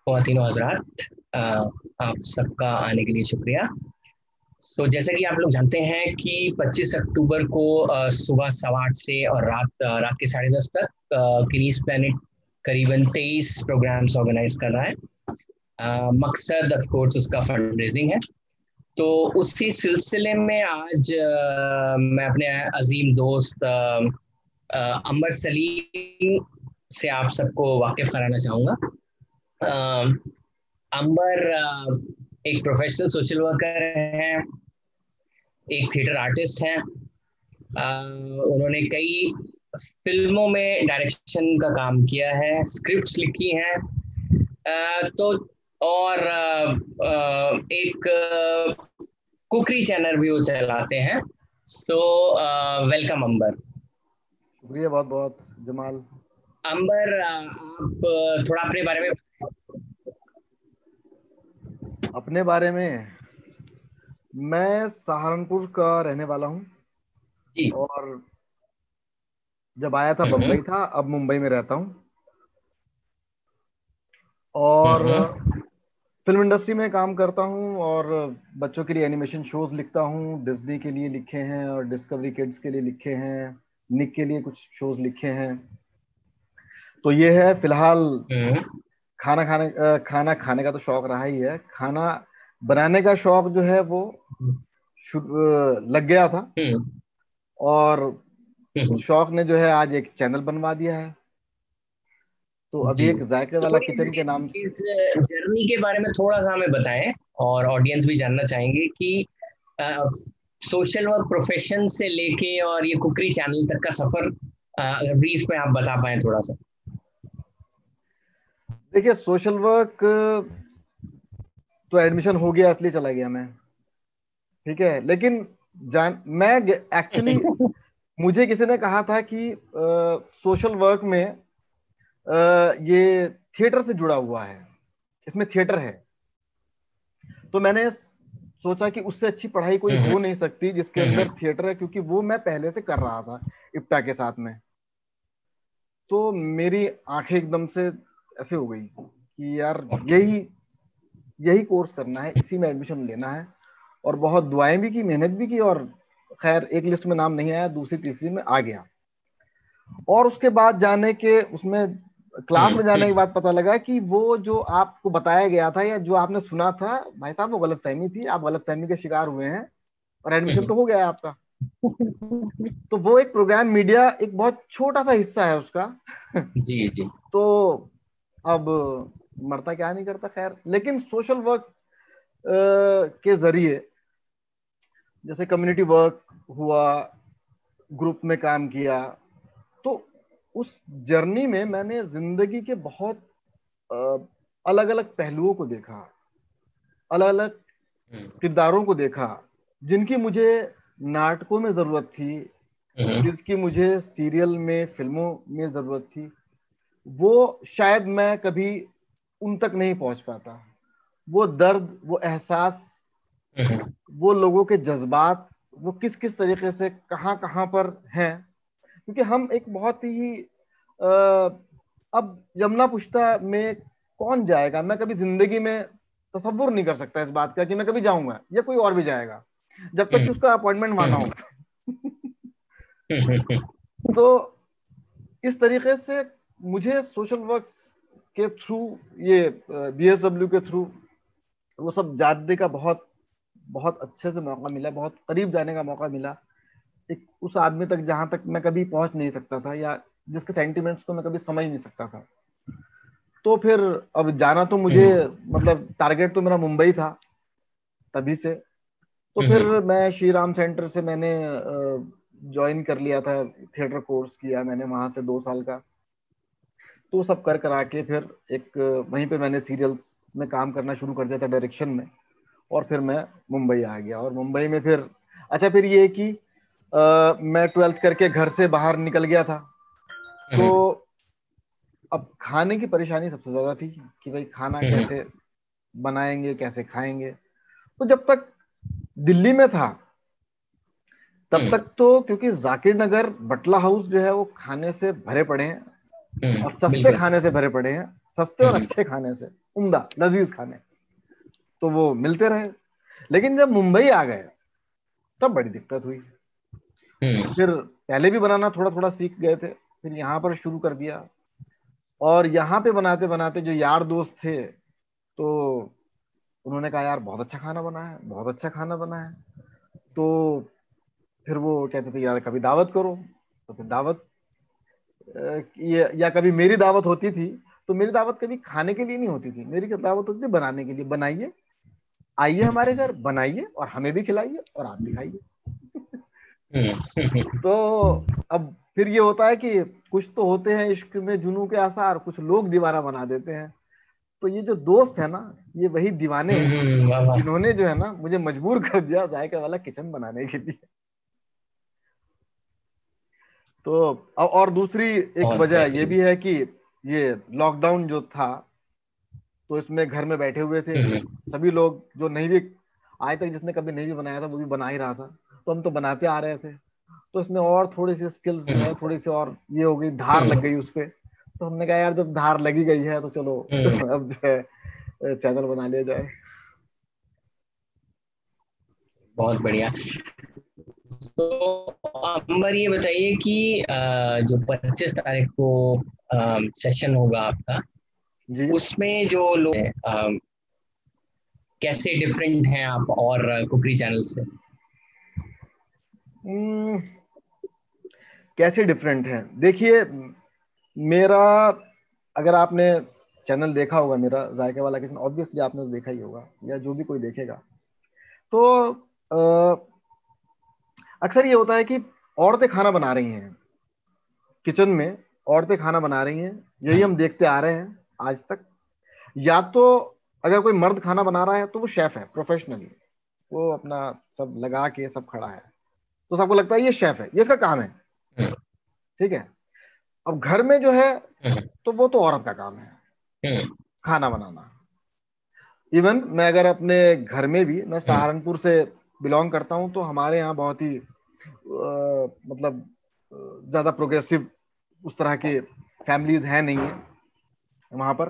ख्वातीन और हज़रात, अ, आप सबका आने के लिए शुक्रिया। जैसा कि आप लोग जानते हैं कि 25 अक्टूबर को सुबह 8:15 से और रात के 10:30 तक किनीज प्लैनेट करीबन 23 प्रोग्राम्स ऑर्गेनाइज कर रहा है। मकसद ऑफ कोर्स उसका फंड रेजिंग है। तो उसी सिलसिले में आज मैं अपने अजीम दोस्त अंबर सलीम से आप सबको वाकिफ कराना चाहूँगा। अंबर एक प्रोफेशनल सोशल वर्कर हैं, एक थिएटर आर्टिस्ट हैं। उन्होंने कई फिल्मों में डायरेक्शन का काम किया है, स्क्रिप्ट्स लिखी हैं। तो और एक कुकरी चैनल भी वो चलाते हैं। वेलकम अंबर। शुक्रिया बहुत बहुत जमाल। अंबर, आप थोड़ा अपने बारे में। अपने बारे में, मैं सहारनपुर का रहने वाला हूँ जी। और जब आया था बम्बई था, अब मुंबई में रहता हूँ और फिल्म इंडस्ट्री में काम करता हूँ और बच्चों के लिए एनिमेशन शोज लिखता हूँ। डिज्नी के लिए लिखे हैं और डिस्कवरी किड्स के लिए लिखे हैं, निक के लिए कुछ शोज लिखे हैं। तो ये है फिलहाल। खाना खाने का तो शौक रहा ही है। खाना बनाने का शौक जो है वो लग गया था और उस शौक ने जो है आज एक चैनल बनवा दिया है। तो अभी जी, एक जायके तो वाला थोड़ी किचन के नाम से। इस जर्नी के बारे में थोड़ा सा हमें बताएं, और ऑडियंस भी जानना चाहेंगे कि सोशल वर्क प्रोफेशन से लेके और ये कुकरी चैनल तक का सफर अगर ब्रीफ में आप बता पाएं थोड़ा सा। देखिए, सोशल वर्क तो एडमिशन हो गया इसलिए चला गया मैं, ठीक है। लेकिन मैं एक्चुअली मुझे किसी ने कहा था कि सोशल वर्क में ये थिएटर से जुड़ा हुआ है, इसमें थिएटर है। तो मैंने सोचा कि उससे अच्छी पढ़ाई कोई हो नहीं सकती जिसके अंदर थिएटर है, क्योंकि वो मैं पहले से कर रहा था इप्टा के साथ में। तो मेरी आंखें एकदम से ऐसे हो गई कि यार यही यही कोर्स करना है, इसी में एडमिशन लेना है। और बहुत दुआएं भी की, मेहनत भी की और खैर एक लिस्ट में नाम नहीं आया, दूसरी तीसरी में आ गया। और उसके बाद जाने के उसमें क्लास में जाने के बाद पता लगा कि वो जो आपको बताया गया था या जो आपने सुना था, भाई साहब, वो गलतफहमी थी। आप गलतफहमी के शिकार हुए हैं और एडमिशन तो हो गया है आपका। तो वो एक प्रोग्राम मीडिया एक बहुत छोटा सा हिस्सा है उसका। जी जी। तो अब मरता क्या नहीं करता, खैर। लेकिन सोशल वर्क के जरिए जैसे कम्युनिटी वर्क हुआ, ग्रुप में काम किया, तो उस जर्नी में मैंने जिंदगी के बहुत अलग अलग पहलुओं को देखा, अलग अलग किरदारों को देखा, जिनकी मुझे नाटकों में जरूरत थी, जिसकी मुझे सीरियल में, फिल्मों में जरूरत थी। वो शायद मैं कभी उन तक नहीं पहुंच पाता। वो दर्द, वो एहसास, वो लोगों के जज्बात, वो किस किस तरीके से कहाँ कहाँ पर हैं। क्योंकि हम एक बहुत ही अब यमुना पुष्टा में कौन जाएगा, मैं कभी जिंदगी में तसव्वुर नहीं कर सकता इस बात का कि मैं कभी जाऊंगा या कोई और भी जाएगा, जब तक कि उसका अपॉइंटमेंट माना हो। तो इस तरीके से मुझे सोशल वर्क के थ्रू, ये बीएसडब्ल्यू के थ्रू वो सब जानने का बहुत बहुत अच्छे से मौका मिला, बहुत करीब जाने का मौका मिला एक उस आदमी तक जहां तक मैं कभी पहुंच नहीं सकता था, या जिसके सेंटिमेंट्स को मैं कभी समझ नहीं सकता था। तो फिर अब जाना तो मुझे, मतलब टारगेट तो मेरा मुंबई था तभी से। तो फिर मैं श्री राम सेंटर से मैंने ज्वाइन कर लिया था, थिएटर कोर्स किया मैंने वहां से 2 साल का। तो सब कर करा के फिर एक वहीं पे मैंने सीरियल्स में काम करना शुरू कर दिया था, डायरेक्शन में। और फिर मैं मुंबई आ गया और मुंबई में फिर अच्छा, फिर ये कि मैं 12th करके घर से बाहर निकल गया था। तो अब खाने की परेशानी सबसे ज्यादा थी कि भाई खाना कैसे बनाएंगे, कैसे खाएंगे। तो जब तक दिल्ली में था तब तक तो, क्योंकि जाकिर नगर बटला हाउस जो है वो खाने से भरे पड़े हैं, और सस्ते बिल्कुल। खाने से भरे पड़े हैं, सस्ते और अच्छे खाने से, उम्दा लजीज खाने, तो वो मिलते रहे। लेकिन जब मुंबई आ गए तब बड़ी दिक्कत हुई। हम्म फिर पहले भी बनाना थोड़ा थोड़ा सीख गए थे, फिर यहाँ पर शुरू कर दिया। और यहाँ पे बनाते बनाते जो यार दोस्त थे, तो उन्होंने कहा यार बहुत अच्छा खाना बना है, बहुत अच्छा खाना बना है। तो फिर वो कहते थे यार कभी दावत करो। तो फिर दावत, या कभी मेरी दावत होती थी, तो मेरी दावत कभी खाने के लिए नहीं होती थी, मेरी दावत होती थी बनाने के लिए। बनाइए, आइए हमारे घर, बनाइए और हमें भी खिलाइए और आप भी खाइए। हम्म तो अब फिर ये होता है कि कुछ तो होते हैं इश्क में जुनू के आसार, कुछ लोग दीवाना बना देते हैं। तो ये जो दोस्त है ना, ये वही दीवाने हैं, वाह वाह। जिन्होंने जो है ना मुझे मजबूर कर दिया जायका वाला किचन बनाने के लिए। तो और दूसरी एक बहुत वजह ये बेहतरीन। भी है कि ये लॉकडाउन जो था, तो इसमें घर में बैठे हुए थे हम्म सभी लोग, जो नहीं भी आज तक जिसने कभी नहीं भी बनाया था वो भी बना ही रहा था, तो हम तो बनाते आ रहे थे। तो इसमें और थोड़ी सी स्किल्स जो है, हम्म थोड़ी सी और ये हो गई, धार लग हम्म गई उस पे। तो हमने कहा यार जब धार लगी गई है तो चलो हम्म, अब जो है चैनल बना लिया जाए। बहुत बढ़िया। तो अंबर ये बताइए कि जो 25 तारीख को सेशन होगा आपका, जी। उसमें जो लोग हैं, कैसे डिफरेंट हैं आप और कुकरी चैनल से? हम्म, कैसे डिफरेंट है, देखिए मेरा, अगर आपने चैनल देखा होगा मेरा जायका वाला किचन, ऑब्वियसली आपने तो देखा ही होगा, या जो भी कोई देखेगा, तो अक्सर ये होता है कि औरतें खाना बना रही हैं किचन में, औरतें खाना बना रही हैं, यही हम देखते आ रहे हैं आज तक। या तो अगर कोई मर्द खाना बना रहा है तो वो शेफ है प्रोफेशनली, वो अपना सब लगा के सब खड़ा है, तो सबको लगता है ये शेफ है, ये इसका काम है। हम्म ठीक है। अब घर में जो है, हम्म तो वो तो औरत का काम है हम्म खाना बनाना। इवन मैं अगर अपने घर में भी, मैं हम्म सहारनपुर से बिलोंग करता हूँ, तो हमारे यहाँ बहुत ही मतलब ज्यादा प्रोग्रेसिव उस तरह की फैमिलीज हैं नहीं है वहां पर।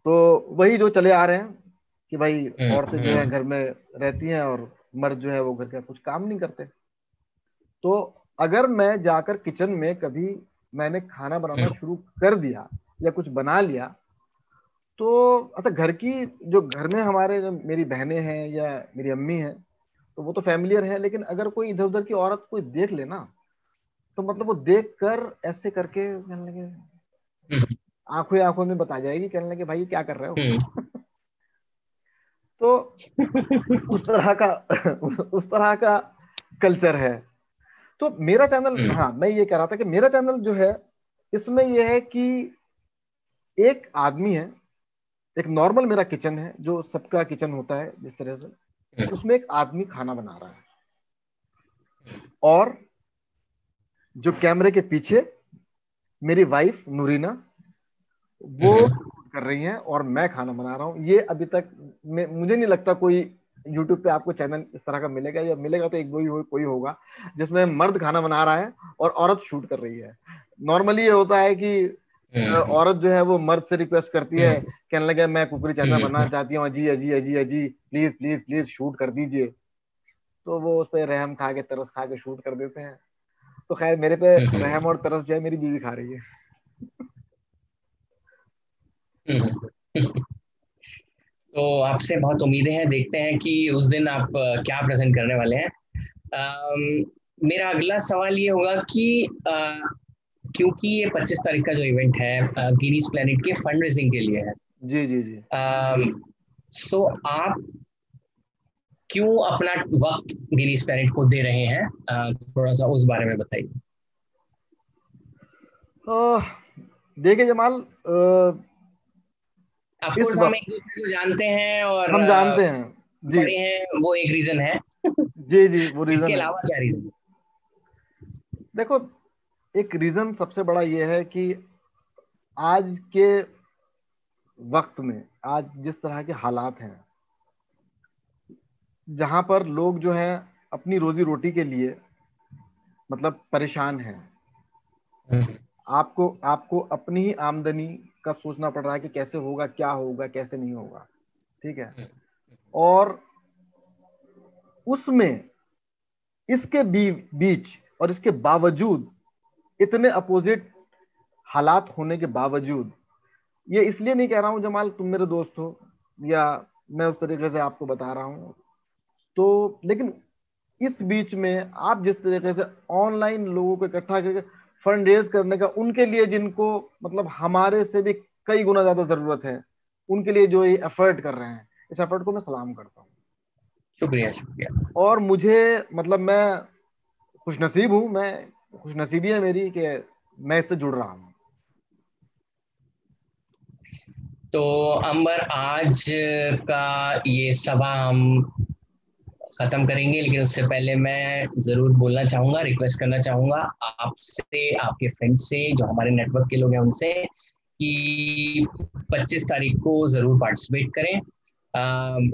तो वही जो चले आ रहे हैं कि भाई औरतें जो है हम्म घर में रहती हैं और मर्द जो है वो घर का कुछ काम नहीं करते। तो अगर मैं जाकर किचन में कभी मैंने खाना बनाना हम्म शुरू कर दिया या कुछ बना लिया, तो अच्छा घर की, जो घर में हमारे जो मेरी बहनें हैं या मेरी अम्मी हैं, तो वो तो फैमिलियर है, लेकिन अगर कोई इधर उधर की औरत कोई देख लेना, तो मतलब वो देख कर ऐसे करके कहने लगे, हम्म आंखों ही आंखों में बता जाएगी, कहने लगे भाई ये क्या कर रहे हो। हम्म तो उस तरह का उस तरह का कल्चर है। तो मेरा चैनल, हाँ मैं ये कह रहा था कि मेरा चैनल जो है, इसमें यह है कि एक आदमी है, एक नॉर्मल मेरा किचन है जो सबका किचन होता है जिस तरह से, उसमें एक आदमी खाना बना रहा है, और जो कैमरे के पीछे मेरी वाइफ नूरीना, वो हम्म कर रही हैं और मैं खाना बना रहा हूँ। ये अभी तक मुझे नहीं लगता कोई यूट्यूब पे आपको चैनल इस तरह का मिलेगा, या मिलेगा तो एक दो ही कोई होगा जिसमें मर्द खाना बना रहा है और औरत शूट कर रही है। नॉर्मली ये होता है कि हम्म औरत जो है वो मर्द से रिक्वेस्ट करती है, हम्म कहने लगे मैं कुकरी चैनल बनाना हम्म चाहती हूँ, अजी अजी अजी अजी प्लीज प्लीज प्लीज शूट कर दीजिए। तो वो उस पर रहम खा के तरस खा के शूट कर देते हैं। तो खैर मेरे पे रहम और तरस जो है मेरी बीवी खा रही है। हम्म। तो आपसे बहुत उम्मीदें हैं, देखते हैं कि उस दिन आप क्या प्रेजेंट करने वाले हैं। मेरा अगला सवाल ये होगा कि क्योंकि ये 25 तारीख का जो इवेंट है गिनीज प्लेनेट के फंड रेजिंग के लिए है, जी जी जी। सो आप क्यों अपना वक्त गिनीज प्लेनेट को दे रहे हैं? थोड़ा सा उस बारे में बताइए। अह, देखिए जमाल, ऑफ इस कोर्स हम वक्त एक दूसरे को जानते हैं और हम जानते हैं जी। बड़े हैं, वो एक रीजन है। जी जी वो इसके रीजन है। अलावा क्या रीजन? देखो, एक रीजन सबसे बड़ा ये है कि आज के वक्त में, आज जिस तरह के हालात हैं, जहां पर लोग जो है अपनी रोजी रोटी के लिए मतलब परेशान हैं, आपको आपको अपनी ही आमदनी का सोचना पड़ रहा है कि कैसे होगा, क्या होगा, कैसे नहीं होगा, ठीक है। और उसमें इसके बीच और इसके बावजूद, इतने अपोजिट हालात होने के बावजूद, ये इसलिए नहीं कह रहा हूं जमाल तुम मेरे दोस्त हो, या मैं उस तरीके से आपको बता रहा हूं, तो लेकिन इस बीच में आप जिस तरीके से ऑनलाइन लोगों को इकट्ठा करके फंड रेज करने का, उनके लिए जिनको मतलब हमारे से भी कई गुना ज्यादा जरूरत है, उनके लिए जो ये एफर्ट कर रहे हैं, इस एफर्ट को मैं सलाम करता हूँ। शुक्रिया शुक्रिया। और मुझे मतलब मैं खुशनसीब हूं, मैं खुशनसीबी है मेरी कि मैं इससे जुड़ रहा हूँ। तो अंबर, आज का ये सभा हम खत्म करेंगे, लेकिन उससे पहले मैं जरूर बोलना चाहूंगा, रिक्वेस्ट करना चाहूंगा आपसे, आपके फ्रेंड से, जो हमारे नेटवर्क के लोग हैं उनसे, कि 25 तारीख को जरूर पार्टिसिपेट करें।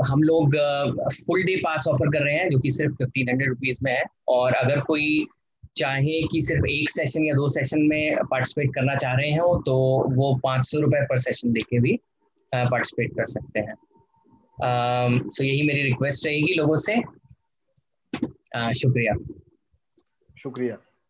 हम लोग फुल डे पास ऑफर कर रहे हैं, जो कि सिर्फ 1500 रुपीज में है। और अगर कोई चाहे कि सिर्फ एक सेशन या 2 सेशन में पार्टिसिपेट करना चाह रहे हो, तो वो 500 रुपये पर सेशन देके भी पार्टिसिपेट कर सकते हैं। सो यही मेरी रिक्वेस्ट रहेगी लोगों से। शुक्रिया। शुक्रिया।